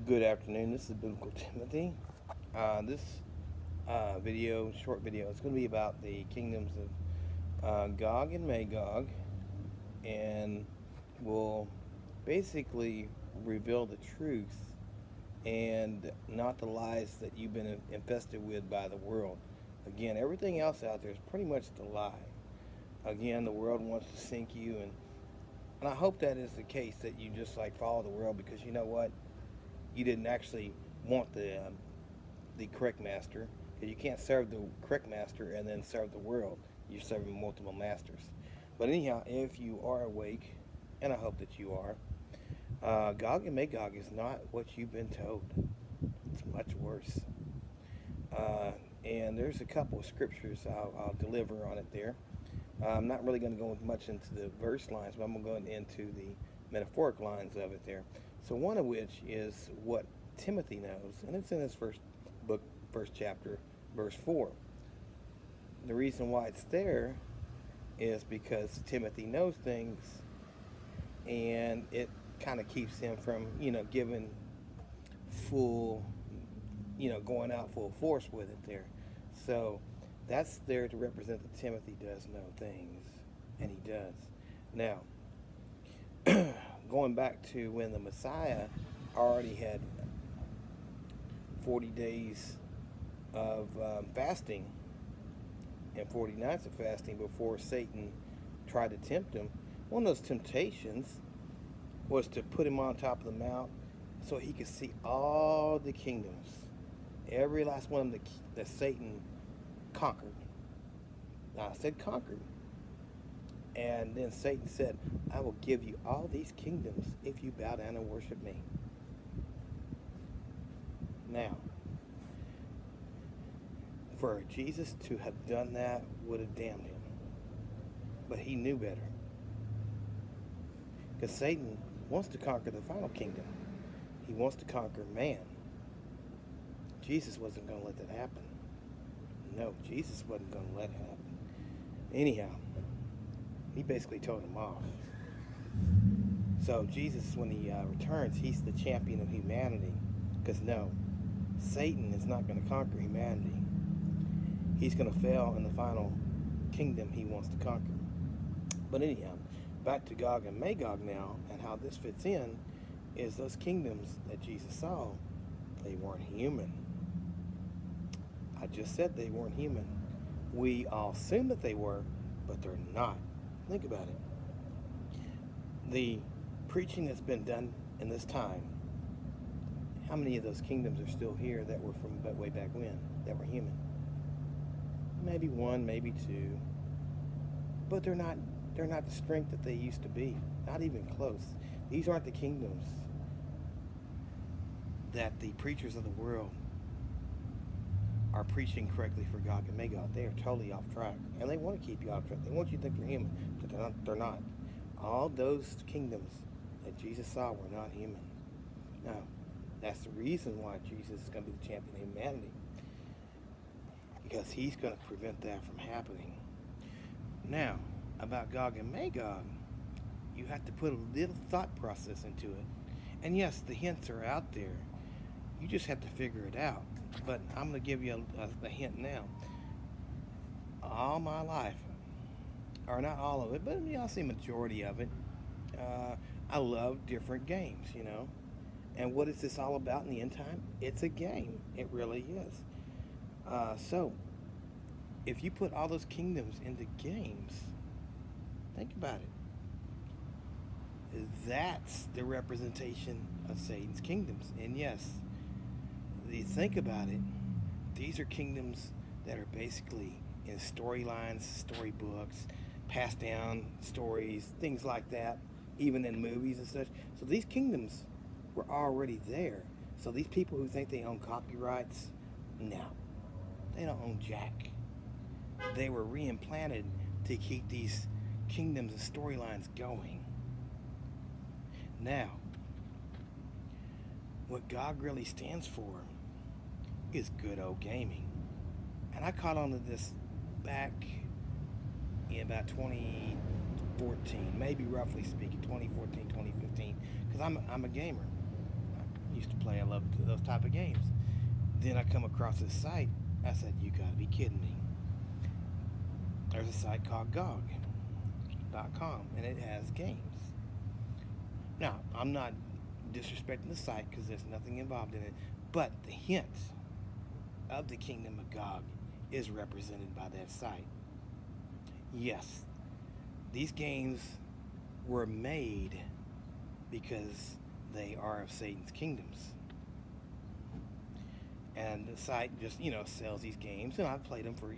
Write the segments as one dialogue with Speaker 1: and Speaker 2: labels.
Speaker 1: Good afternoon. This is Biblical Timothy. This short video, is going to be about the kingdoms of Gog and Magog, and will basically reveal the truth and not the lies that you've been infested with by the world. Again, everything else out there is pretty much the lie. Again, the world wants to sink you, and I hope that is the case, that you just like follow the world, because you know what? You didn't actually want the correct master, because you can't serve the correct master and then serve the world. You're serving multiple masters. But anyhow, if you are awake, and I hope that you are, Gog and Magog is not what you've been told. It's much worse. And there's a couple of scriptures I'll deliver on it there. I'm not really going to go much into the verse lines, but I'm going to go into the metaphoric lines of it there. So one of which is what Timothy knows, and it's in his first book, first chapter, verse 4. The reason why it's there is because Timothy knows things, and it kind of keeps him from, giving full, going out full force with it there. So that's there to represent that Timothy does know things, and he does. Now, going back to when the Messiah already had 40 days of fasting and 40 nights of fasting before Satan tried to tempt him, one of those temptations was to put him on top of the mount so he could see all the kingdoms, every last one of them that Satan conquered. Now, I said conquered. And then Satan said, I will give you all these kingdoms if you bow down and worship me. Now, for Jesus to have done that would have damned him. But he knew better. Because Satan wants to conquer the final kingdom. He wants to conquer man. Jesus wasn't going to let that happen. No, Jesus wasn't going to let it happen. Anyhow, he basically told him off. So Jesus, when he returns, he's the champion of humanity. Because no, Satan is not going to conquer humanity. He's going to fail in the final kingdom he wants to conquer. But anyhow, back to Gog and Magog now, and how this fits in, is those kingdoms that Jesus saw, they weren't human. I just said they weren't human. We all assume that they were, but they're not. Think about it. The preaching that's been done in this time, how many of those kingdoms are still here that were from way back when, that were human? Maybe one, maybe two. But they're not the strength that they used to be. Not even close. These aren't the kingdoms that the preachers of the world are preaching correctly for Gog and Magog. They are totally off track. And they want to keep you off track. They want you to think they're human, but they're not. All those kingdoms that Jesus saw were not human. Now, that's the reason why Jesus is going to be the champion of humanity. Because he's going to prevent that from happening. Now, about Gog and Magog, you have to put a little thought process into it. And yes, the hints are out there. You just have to figure it out. But I'm going to give you a hint now. All my life, or not all of it, but I'll say majority of it, I love different games, And what is this all about in the end time? It's a game. It really is. So, if you put all those kingdoms into games, think about it. That's the representation of Satan's kingdoms. And yes, you think about it, these are kingdoms that are basically in storylines, storybooks, passed down stories, things like that, even in movies and such. So these kingdoms were already there. So these people who think they own copyrights, no, they don't own jack. They were reimplanted to keep these kingdoms and storylines going. Now, what God really stands for is good old gaming. And I caught on to this back in about 2014, maybe roughly speaking, 2014, 2015, because I'm a gamer. I used to play a lot. love those type of games. Then I come across this site. I said, you gotta be kidding me. There's a site called Gog.com, and it has games. Now, I'm not disrespecting the site because there's nothing involved in it, but the hint of the kingdom of Gog is represented by that site. Yes, these games were made because they are of Satan's kingdoms. And the site just, sells these games, and I've played them for,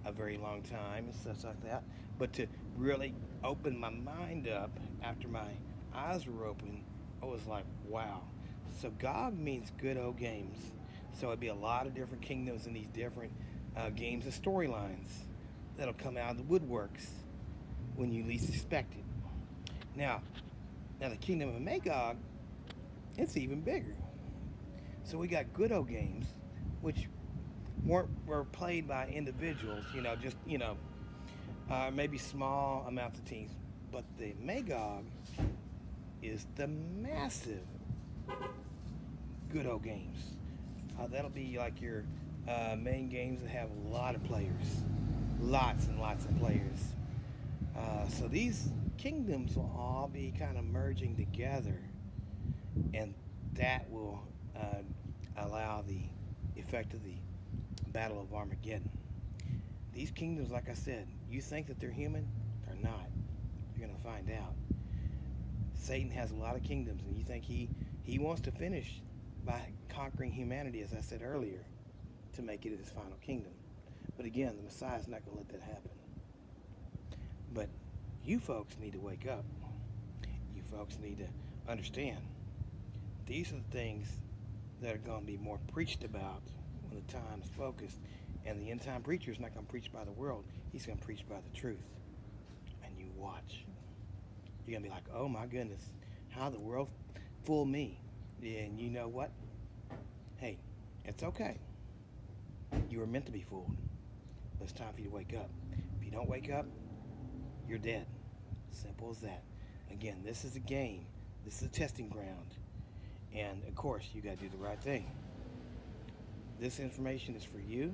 Speaker 1: a very long time and stuff like that. But to really open my mind up after my eyes were open, I was like, wow. So Gog means good old games. So it'd be a lot of different kingdoms and these different games and storylines that'll come out of the woodworks when you least expect it. Now the kingdom of Magog, it's even bigger. So we got good old games, which were played by individuals, maybe small amounts of teams. But the Magog is the massive good old games. That'll be like your main games that have a lot of players, lots and lots of players. So these kingdoms will all be kind of merging together, and that will allow the effect of the Battle of Armageddon. These kingdoms, like I said, you think that they're human? They're not. You're going to find out. Satan has a lot of kingdoms, and you think he wants to finish by conquering humanity, as I said earlier, to make it his final kingdom. But again, the Messiah's not going to let that happen. But you folks need to wake up. You folks need to understand. These are the things that are going to be more preached about when the time is focused. And the end time preacher is not going to preach by the world. He's going to preach by the truth. And you watch. You're going to be like, oh my goodness, how the world fooled me. And you know what? Hey, it's okay. You were meant to be fooled. But it's time for you to wake up. If you don't wake up, you're dead. Simple as that. Again, this is a game. This is a testing ground. And of course, you got to do the right thing. This information is for you.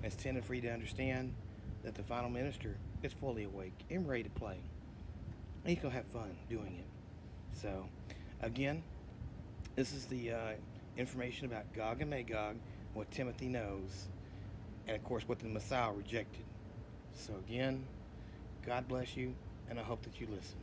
Speaker 1: It's intended for you to understand that the final minister is fully awake and ready to play. And he's going to have fun doing it. So, again, this is the information about Gog and Magog, what Timothy knows, and of course what the Messiah rejected. So again, God bless you, and I hope that you listen.